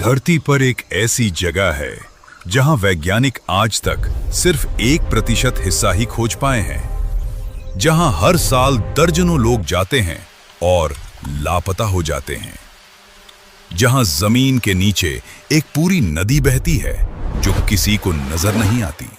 धरती पर एक ऐसी जगह है जहां वैज्ञानिक आज तक सिर्फ 1% हिस्सा ही खोज पाए हैं, जहां हर साल दर्जनों लोग जाते हैं और लापता हो जाते हैं, जहां जमीन के नीचे एक पूरी नदी बहती है जो किसी को नजर नहीं आती,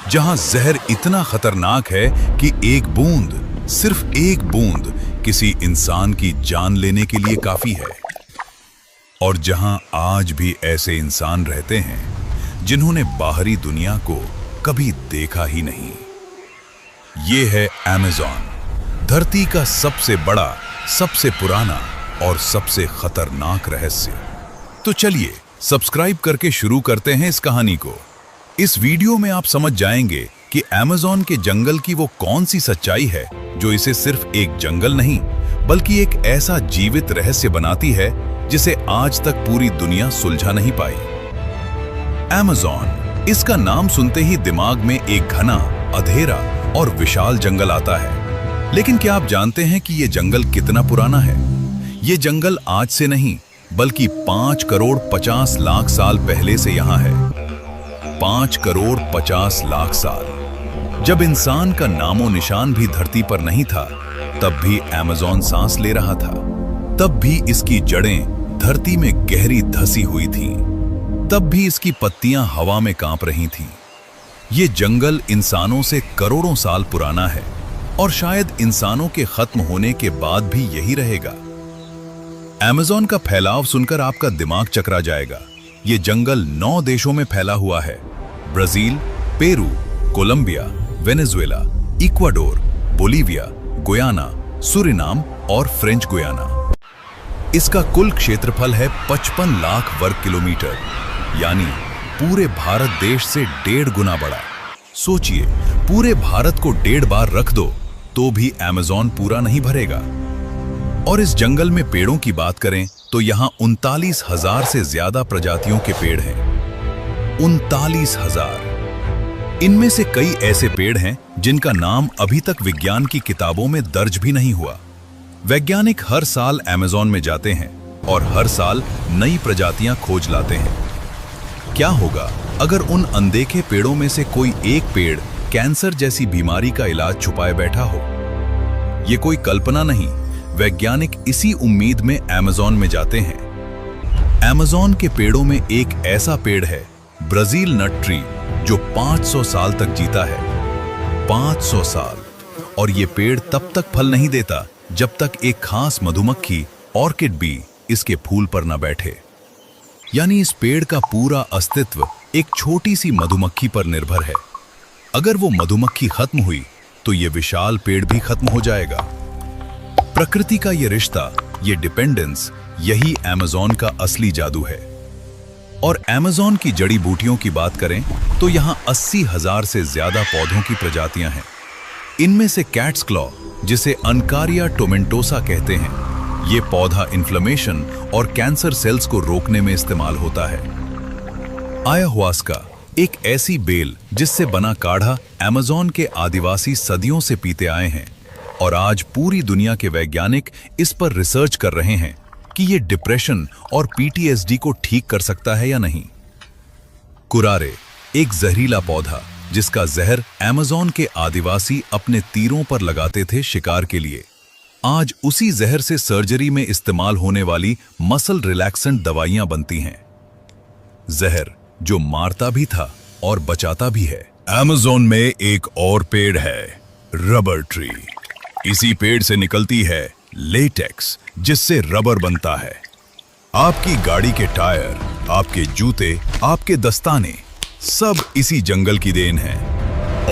जहां जहर इतना खतरनाक है कि एक बूंद, सिर्फ एक बूंद किसी इंसान की जान लेने के लिए काफी है, और जहां आज भी ऐसे इंसान रहते हैं जिन्होंने बाहरी दुनिया को कभी देखा ही नहीं। ये है अमेज़न, धरती का सबसे बड़ा, सबसे पुराना और सबसे खतरनाक रहस्य। तो चलिए सब्सक्राइब करके शुरू करते हैं इस कहानी को। इस वीडियो में आप समझ जाएंगे कि अमेज़न के जंगल की वो कौन सी सच्चाई है जो इसे सिर्फ एक जंगल नहीं बल्कि एक ऐसा जीवित रहस्य बनाती है जिसे आज तक पूरी दुनिया सुलझा नहीं पाई। अमेज़न, इसका नाम सुनते ही दिमाग में एक घना, अंधेरा और विशाल जंगल आता है। लेकिन क्या आप जानते हैं कि यह जंगल कितना पुराना है? ये जंगल आज से नहीं बल्कि 5 करोड़ 50 लाख साल पहले से यहां है। 5 करोड़ 50 लाख साल। जब इंसान का नामो निशान भी धरती पर नहीं था, तब भी अमेज़न सांस ले रहा था। तब भी इसकी जड़ें धरती में गहरी धसी हुई थीं। तब भी इसकी पत्तियां हवा में कांप रही थीं। ये जंगल इंसानों से करोड़ों साल पुराना है और शायद इंसानों के खत्म होने के बाद भी यही रहेगा। अमेज़न का फैलाव सुनकर आपका दिमाग चकरा जाएगा। ये जंगल 9 देशों में फैला हुआ है: Brazil, Peru, Colombia, Venezuela, Ecuador, Bolivia, Guyana, Suriname और फ्रेंच गुयाना। इसका कुल क्षेत्रफल है 55 लाख वर्ग किलोमीटर, यानी पूरे भारत देश से 1.5 गुना बड़ा। सोचिए, पूरे भारत को 1.5 बार रख दो तो भी अमेज़न पूरा नहीं भरेगा। और इस जंगल में पेड़ों की बात करें तो यहां 39,000 से ज्यादा प्रजातियों के पेड़ हैं। 39,000। इनमें से कई ऐसे पेड़ हैं जिनका नाम अभी तक विज्ञान की किताबों में दर्ज भी नहीं हुआ। वैज्ञानिक हर साल अमेज़न में जाते हैं और हर साल नई प्रजातियां खोज लाते हैं। क्या होगा अगर उन अनदेखे पेड़ों में से कोई एक पेड़ कैंसर जैसी बीमारी का इलाज छुपाए बैठा हो? ये कोई कल्पना नहीं, वैज्ञानिक इसी उम्मीद में अमेज़न में जाते हैं। अमेज़न के पेड़ों में एक ऐसा पेड़ है, ब्राजील नट ट्री, जो 500 साल तक जीता है। 500 साल। और ये पेड़ तब तक फल नहीं देता जब तक एक खास मधुमक्खी, ऑर्किड बी, इसके फूल पर न बैठे। यानी इस पेड़ का पूरा अस्तित्व एक छोटी सी मधुमक्खी पर निर्भर है। अगर वो मधुमक्खी खत्म हुई तो ये विशाल पेड़ भी खत्म हो जाएगा। प्रकृति का ये रिश्ता, ये डिपेंडेंस, यही अमेज़न का असली जादू है। और अमेज़न की जड़ी बूटियों की बात करें तो यहाँ 80,000 से ज्यादा पौधों की प्रजातियां हैं। इनमें से कैट्स क्लॉ, जिसे अनकारिया टोमेंटोसा कहते हैं, ये पौधा इन्फ्लेमेशन और कैंसर सेल्स को रोकने में इस्तेमाल होता है। ayahuasca, एक ऐसी बेल जिससे बना काढ़ा अमेज़न के आदिवासी सदियों से पीते आए हैं, और आज पूरी दुनिया के वैज्ञानिक इस पर रिसर्च कर रहे हैं कि ये डिप्रेशन और PTSD को ठीक कर सकता है या नहीं। कुरारे, एक जहरीला पौधा जिसका जहर अमेज़न के आदिवासी अपने तीरों पर लगाते थे शिकार के लिए, आज उसी जहर से सर्जरी में इस्तेमाल होने वाली मसल रिलैक्सेंट दवाइयां बनती हैं। जहर जो मारता भी था और बचाता भी है। अमेज़न में एक और पेड़ है, रबर ट्री। इसी पेड़ से निकलती है लेटेक्स, जिससे रबर बनता है। आपकी गाड़ी के टायर, आपके जूते, आपके दस्ताने, सब इसी जंगल की देन है।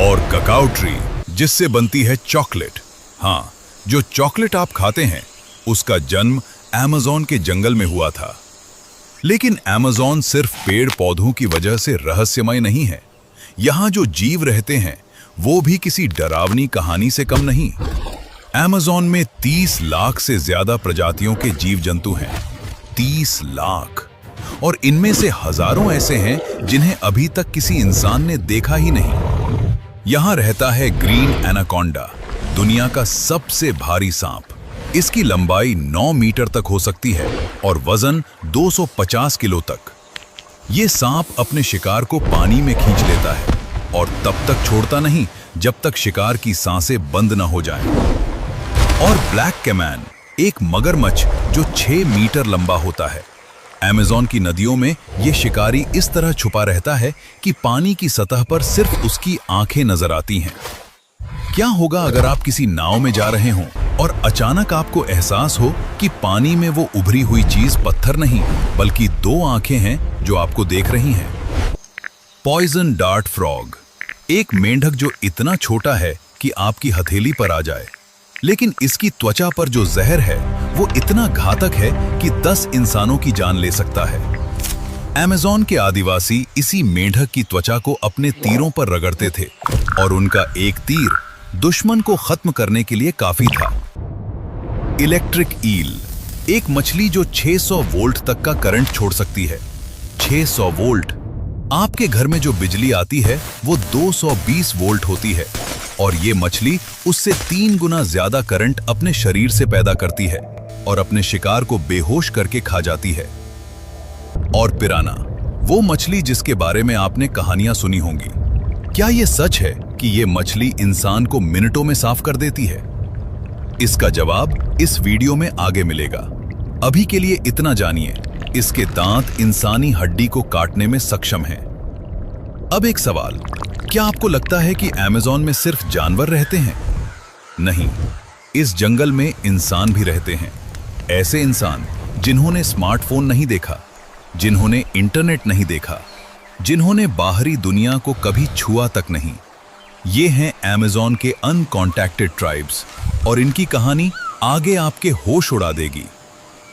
और ककाओ ट्री, जिससे बनती है चॉकलेट। हाँ, जो चॉकलेट आप खाते हैं उसका जन्म अमेज़न के जंगल में हुआ था। लेकिन अमेज़न सिर्फ पेड़ पौधों की वजह से रहस्यमय नहीं है। यहाँ जो जीव रहते हैं वो भी किसी डरावनी कहानी से कम नहीं। अमेज़न में 30 लाख से ज्यादा प्रजातियों के जीव जंतु हैं। 30 लाख। और इनमें से हजारों ऐसे हैं जिन्हें अभी तक किसी इंसान ने देखा ही नहीं। यहां रहता है ग्रीन एनाकोंडा, दुनिया का सबसे भारी सांप। इसकी लंबाई 9 मीटर तक हो सकती है और वजन 250 किलो तक। ये सांप अपने शिकार को पानी में खींच लेता है और तब तक छोड़ता नहीं जब तक शिकार की सांसें बंद न हो जाएं। और ब्लैक कैमन, एक मगरमच्छ जो 6 मीटर लंबा होता है। अमेज़न की नदियों में ये शिकारी इस तरह छुपा रहता है कि पानी की सतह पर सिर्फ उसकी आंखें नजर आती हैं। क्या होगा अगर आप किसी नाव में जा रहे हों और अचानक आपको एहसास हो कि पानी में वो उभरी हुई चीज पत्थर नहीं बल्कि 2 आंखें हैं जो आपको देख रही हैं। पॉइजन डार्ट फ्रॉग, एक मेंढक जो इतना छोटा है कि आपकी हथेली पर आ जाए, लेकिन इसकी त्वचा पर जो जहर है वो इतना घातक है कि 10 इंसानों की जान ले सकता है। अमेज़न के आदिवासी इसी मेंढक की त्वचा को अपने तीरों पर रगड़ते थे और उनका एक तीर दुश्मन को खत्म करने के लिए काफी था। इलेक्ट्रिक ईल, एक मछली जो 600 वोल्ट तक का करंट छोड़ सकती है। 600 वोल्ट। आपके घर में जो बिजली आती है वो 220 वोल्ट होती है और ये मछली उससे 3 गुना ज्यादा करंट अपने शरीर से पैदा करती है और अपने शिकार को बेहोश करके खा जाती है। और पिराना, वो मछली जिसके बारे में आपने कहानियां सुनी होंगी। क्या ये सच है कि ये मछली इंसान को मिनटों में साफ कर देती है? इसका जवाब इस वीडियो में आगे मिलेगा। अभी के लिए इतना जानिए, इसके दांत इंसानी हड्डी को काटने में सक्षम हैं। अब एक सवाल, क्या आपको लगता है कि अमेज़न में सिर्फ जानवर रहते हैं? नहीं, इस जंगल में इंसान भी रहते हैं। ऐसे इंसान जिन्होंने स्मार्टफोन नहीं देखा, जिन्होंने इंटरनेट नहीं देखा, जिन्होंने बाहरी दुनिया को कभी छुआ तक नहीं। ये हैं अमेज़न के अनकॉन्टैक्टेड ट्राइब्स और इनकी कहानी आगे आपके होश उड़ा देगी।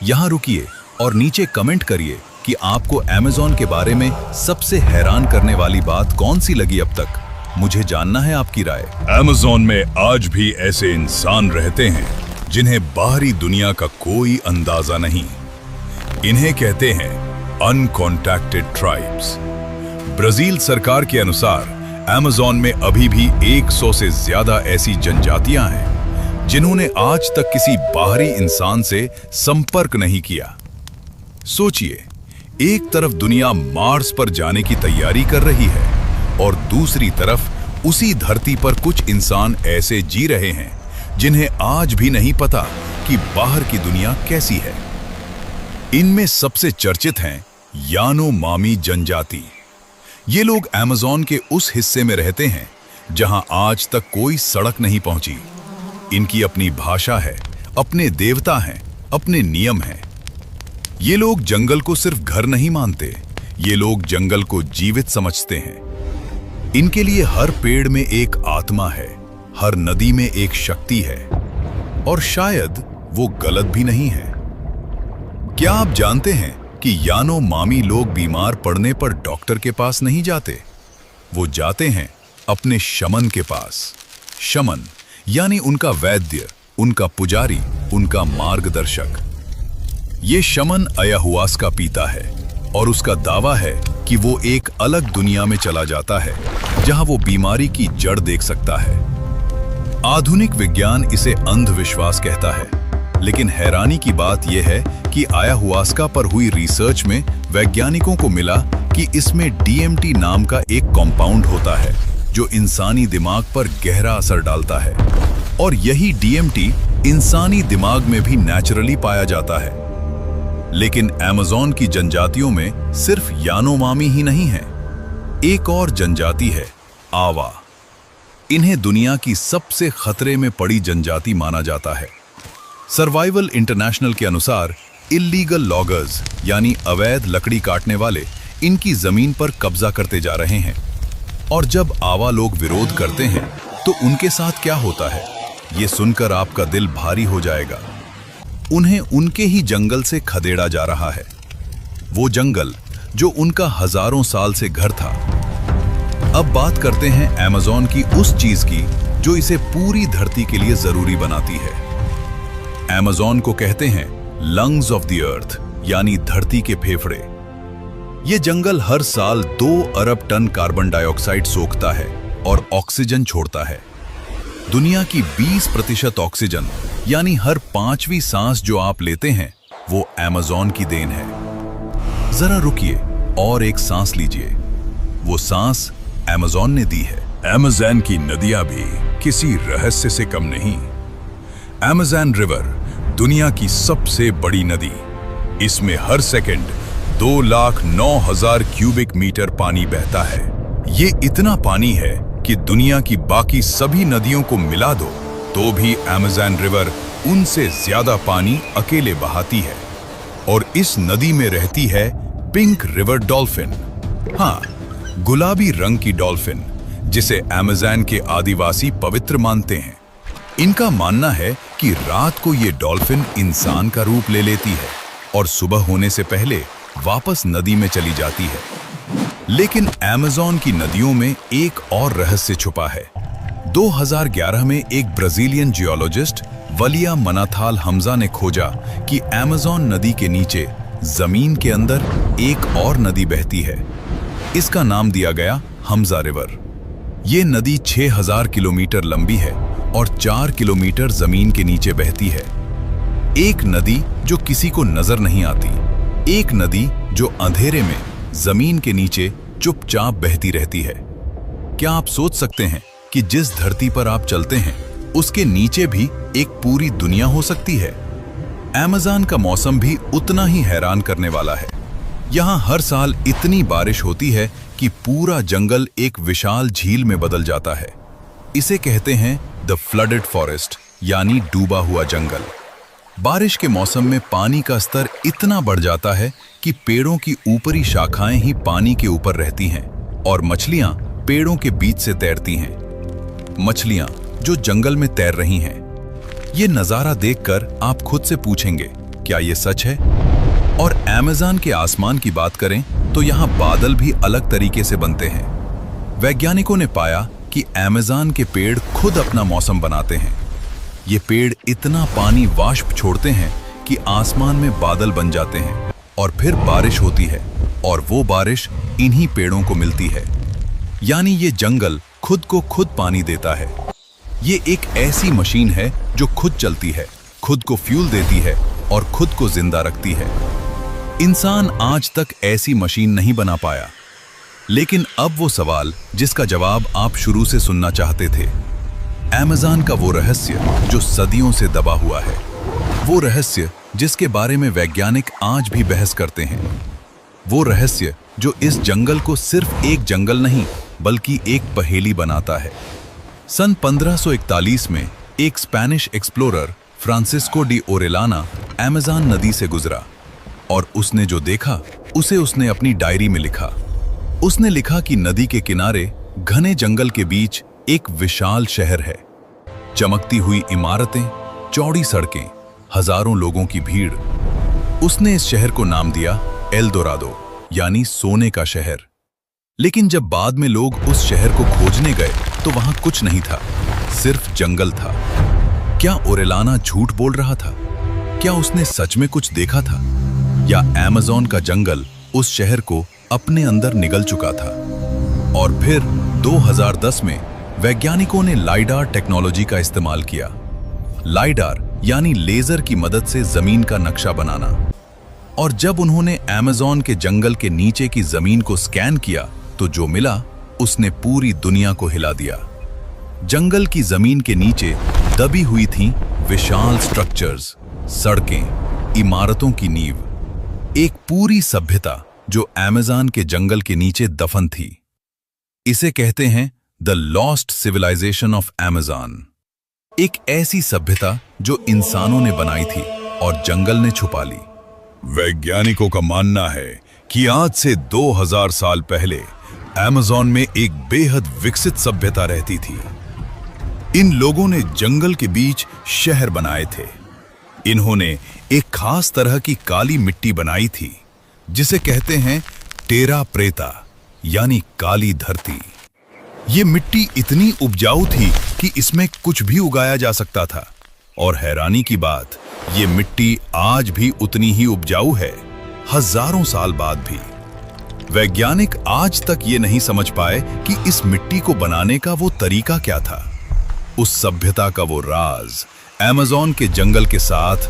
यहां रुकिए और नीचे कमेंट करिए कि आपको अमेज़न के बारे में सबसे हैरान करने वाली बात कौन सी लगी अब तक। मुझे जानना है आपकी राय। अमेज़न में आज भी ऐसे इंसान रहते हैं जिन्हें बाहरी दुनिया का कोई अंदाजा नहीं। इन्हें कहते हैं अनकॉन्टैक्टेड ट्राइब्स। ब्राजील सरकार के अनुसार अमेज़न में अभी भी 100 से ज्यादा ऐसी जनजातियां हैं जिन्होंने आज तक किसी बाहरी इंसान से संपर्क नहीं किया। सोचिए, एक तरफ दुनिया मार्स पर जाने की तैयारी कर रही है और दूसरी तरफ उसी धरती पर कुछ इंसान ऐसे जी रहे हैं जिन्हें आज भी नहीं पता कि बाहर की दुनिया कैसी है। इनमें सबसे चर्चित हैं यानोमामी जनजाति। ये लोग अमेज़न के उस हिस्से में रहते हैं जहां आज तक कोई सड़क नहीं पहुंची। इनकी अपनी भाषा है, अपने देवता हैं, अपने नियम हैं। ये लोग जंगल को सिर्फ घर नहीं मानते, ये लोग जंगल को जीवित समझते हैं। इनके लिए हर पेड़ में एक आत्मा है, हर नदी में एक शक्ति है और शायद वो गलत भी नहीं है। क्या आप जानते हैं कि यानोमामी लोग बीमार पड़ने पर डॉक्टर के पास नहीं जाते? वो जाते हैं अपने शमन के पास। शमन यानी उनका वैद्य, उनका पुजारी, उनका मार्गदर्शक। ये शमन अयाहुआस्का पीता है और उसका दावा है कि वो एक अलग दुनिया में चला जाता है जहां वो बीमारी की जड़ देख सकता है। आधुनिक विज्ञान इसे अंधविश्वास कहता है, लेकिन हैरानी की बात यह है कि अयाहुआस्का पर हुई रिसर्च में वैज्ञानिकों को मिला कि इसमें DMT नाम का एक कॉम्पाउंड होता है जो इंसानी दिमाग पर गहरा असर डालता है और यही DMT इंसानी दिमाग में भी नेचुरली पाया जाता है। लेकिन अमेज़न की जनजातियों में सिर्फ यानोमामी ही नहीं है, एक और जनजाति है, आवा। इन्हें दुनिया की सबसे खतरे में पड़ी जनजाति माना जाता है। सर्वाइवल इंटरनेशनल के अनुसार इल्लीगल लॉगर्स यानी अवैध लकड़ी काटने वाले इनकी जमीन पर कब्जा करते जा रहे हैं और जब आवा लोग विरोध करते हैं तो उनके साथ क्या होता है, ये सुनकर आपका दिल भारी हो जाएगा। उन्हें उनके ही जंगल से खदेड़ा जा रहा है, वो जंगल जो उनका हजारों साल से घर था। अब बात करते हैं अमेज़न की उस चीज की जो इसे पूरी धरती के लिए जरूरी बनाती है। अमेज़न को कहते हैं लंग्स ऑफ द अर्थ यानी धरती के फेफड़े। ये जंगल हर साल 2 अरब टन कार्बन डाइऑक्साइड सोखता है और ऑक्सीजन छोड़ता है। दुनिया की 20% ऑक्सीजन यानी हर 5वीं सांस जो आप लेते हैं वो अमेज़न की देन है। जरा रुकिए और एक सांस लीजिए। वो सांस अमेज़न ने दी है। अमेज़न की नदियां भी किसी रहस्य से कम नहीं। अमेज़न रिवर दुनिया की सबसे बड़ी नदी। इसमें हर सेकंड 2,09,000 क्यूबिक मीटर पानी बहता है। ये इतना पानी है कि दुनिया की बाकी सभी नदियों को मिला दो तो भी अमेज़न रिवर उनसे ज्यादा पानी अकेले बहाती है। और इस नदी में रहती है पिंक रिवर डॉल्फिन। हाँ, गुलाबी रंग की डॉल्फिन, जिसे अमेज़न के आदिवासी पवित्र मानते हैं। इनका मानना है कि रात को ये डॉल्फिन इंसान का रूप ले लेती है और सुबह होने से पहले वापस नदी में चली जाती है। लेकिन अमेज़न की नदियों में एक और रहस्य छुपा है। 2011 में एक ब्राजीलियन जियोलॉजिस्ट वलिया मनाथाल हमजा ने खोजा कि अमेज़न नदी के नीचे जमीन के अंदर एक और नदी बहती है। इसका नाम दिया गया हमजा रिवर। ये नदी 6,000 किलोमीटर लंबी है और 4 किलोमीटर जमीन के नीचे बहती है। एक नदी जो किसी को नजर नहीं आती, एक नदी जो अंधेरे में जमीन के नीचे चुपचाप बहती रहती है। क्या आप सोच सकते हैं कि जिस धरती पर आप चलते हैं उसके नीचे भी एक पूरी दुनिया हो सकती है? अमेज़न का मौसम भी उतना ही हैरान करने वाला है। यहाँ हर साल इतनी बारिश होती है कि पूरा जंगल एक विशाल झील में बदल जाता है। इसे कहते हैं द फ्लडेड फॉरेस्ट, यानी डूबा हुआ जंगल। बारिश के मौसम में पानी का स्तर इतना बढ़ जाता है कि पेड़ों की ऊपरी शाखाएं ही पानी के ऊपर रहती हैं और मछलियां पेड़ों के बीच से तैरती हैं। मछलियां जो जंगल में तैर रही हैं। ये नजारा देखकर आप खुद से पूछेंगे, क्या ये सच है? और अमेज़न के आसमान की बात करें तो यहाँ बादल भी अलग तरीके से बनते हैं। वैज्ञानिकों ने पाया कि अमेज़न के पेड़ खुद अपना मौसम बनाते हैं। ये पेड़ इतना पानी वाष्प छोड़ते हैं कि आसमान में बादल बन जाते हैं और फिर बारिश होती है और वो बारिश इन्हीं पेड़ों को मिलती है। यानी ये जंगल खुद को खुद पानी देता है। ये एक ऐसी मशीन है जो खुद चलती है, खुद को फ्यूल देती है और खुद को जिंदा रखती है। इंसान आज तक ऐसी मशीन नहीं बना पाया। लेकिन अब वो सवाल जिसका जवाब आप शुरू से सुनना चाहते थे, अमेज़न का वो रहस्य जो सदियों से दबा हुआ है, वो रहस्य जिसके बारे में वैज्ञानिक आज भी बहस करते हैं, वो रहस्य जो इस जंगल को सिर्फ एक जंगल नहीं बल्कि एक पहेली बनाता है। सन 1541 में एक Spanish explorer Francisco de Orellana Amazon नदी से गुजरा और उसने जो देखा उसे उसने अपनी डायरी में लिखा। उसने लिखा कि नदी के किनारे घने जंगल के बीच एक विशाल शहर है। चमकती हुई इमारतें, चौड़ी सड़कें, हजारों लोगों की भीड़। उसने इस शहर को नाम दिया एल दोरादो, यानी सोने का शहर। लेकिन जब बाद में लोग उस शहर को खोजने गए तो वहां कुछ नहीं था, सिर्फ जंगल था। क्या ओरेलाना झूठ बोल रहा था? क्या उसने सच में कुछ देखा था? या अमेज़न का जंगल उस शहर को अपने अंदर निगल चुका था? और फिर 2010 में वैज्ञानिकों ने लाइडार टेक्नोलॉजी का इस्तेमाल किया। लाइडार यानी लेजर की मदद से जमीन का नक्शा बनाना। और जब उन्होंने अमेज़न के जंगल के नीचे की जमीन को स्कैन किया तो जो मिला उसने पूरी दुनिया को हिला दिया। जंगल की जमीन के नीचे दबी हुई थीं विशाल स्ट्रक्चर्स, सड़कें, इमारतों की नींव, एक पूरी सभ्यता जो अमेज़न के जंगल के नीचे दफन थी। इसे कहते हैं the lost civilisation of Amazon. एक ऐसी सभ्यता जो इंसानों ने बनाई थी और जंगल ने छुपा ली। वैज्ञानिकों का मानना है कि आज से 2000 साल पहले अमेज़न में एक बेहद विकसित सभ्यता रहती थी। इन लोगों ने जंगल के बीच शहर बनाए थे। इन्होंने एक खास तरह की काली मिट्टी बनाई थी जिसे कहते हैं टेरा प्रेता, यानी काली धरती। ये मिट्टी इतनी उपजाऊ थी कि इसमें कुछ भी उगाया जा सकता था। और हैरानी की बात, ये मिट्टी आज भी उतनी ही उपजाऊ है, हजारों साल बाद भी। वैज्ञानिक आज तक ये नहीं समझ पाए कि इस मिट्टी को बनाने का वो तरीका क्या था। उस सभ्यता का वो राज अमेज़न के जंगल के साथ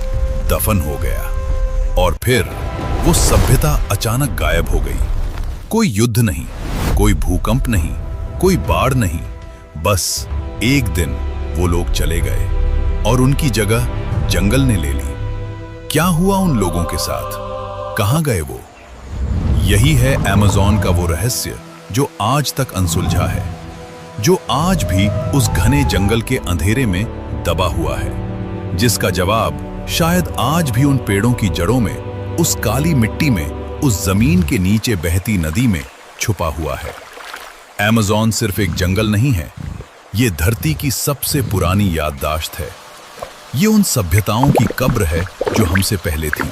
दफन हो गया और फिर वो सभ्यता अचानक गायब हो गई। कोई युद्ध नहीं, कोई भूकंप नहीं, कोई बाढ़ नहीं, बस एक दिन वो लोग चले गए और उनकी जगह जंगल ने ले ली। क्या हुआ उन लोगों के साथ? कहां गए वो? यही है अमेज़न का वो रहस्य जो आज तक अनसुलझा है, जो आज भी उस घने जंगल के अंधेरे में दबा हुआ है, जिसका जवाब शायद आज भी उन पेड़ों की जड़ों में, उस काली मिट्टी में, उस जमीन के नीचे बहती नदी में छुपा हुआ है। अमेज़न सिर्फ एक जंगल नहीं है, ये धरती की सबसे पुरानी याददाश्त है। ये उन सभ्यताओं की कब्र है जो हमसे पहले थी।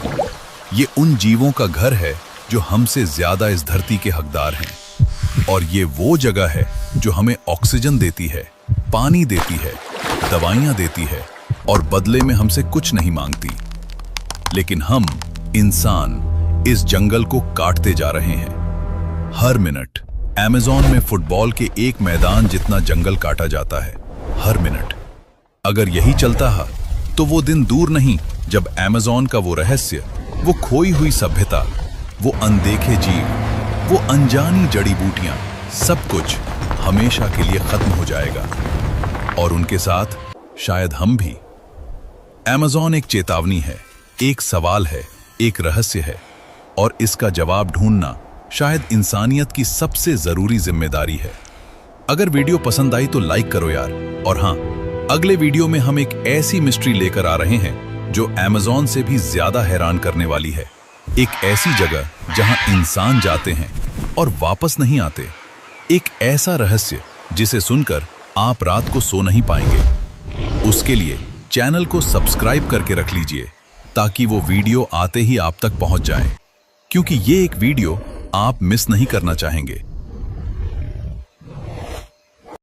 ये उन जीवों का घर है जो हमसे ज्यादा इस धरती के हकदार हैं। और ये वो जगह है जो हमें ऑक्सीजन देती है, पानी देती है, दवाइयां देती है और बदले में हमसे कुछ नहीं मांगती। लेकिन हम इंसान इस जंगल को काटते जा रहे हैं। हर मिनट अमेज़न में फुटबॉल के एक मैदान जितना जंगल काटा जाता है, हर मिनट। अगर यही चलता है तो वो दिन दूर नहीं जब अमेज़न का वो रहस्य, वो खोई हुई सभ्यता, वो अनदेखे जीव, वो अनजानी जड़ी बूटियां, सब कुछ हमेशा के लिए खत्म हो जाएगा और उनके साथ शायद हम भी। अमेज़न एक चेतावनी है, एक सवाल है, एक रहस्य है और इसका जवाब ढूंढना शायद इंसानियत की सबसे जरूरी जिम्मेदारी है। अगर वीडियो पसंद आई तो लाइक करो यार। और हाँ, अगले वीडियो में हम एक ऐसी मिस्ट्री लेकर आ रहे हैं जो अमेज़न से भी ज्यादा हैरान करने वाली है। एक ऐसी जगह जहां इंसान जाते हैं और वापस नहीं आते। एक ऐसा रहस्य जिसे सुनकर आप रात को सो नहीं पाएंगे। उसके लिए चैनल को सब्सक्राइब करके रख लीजिए ताकि वो वीडियो आते ही आप तक पहुंच जाए, क्योंकि ये एक वीडियो आप मिस नहीं करना चाहेंगे।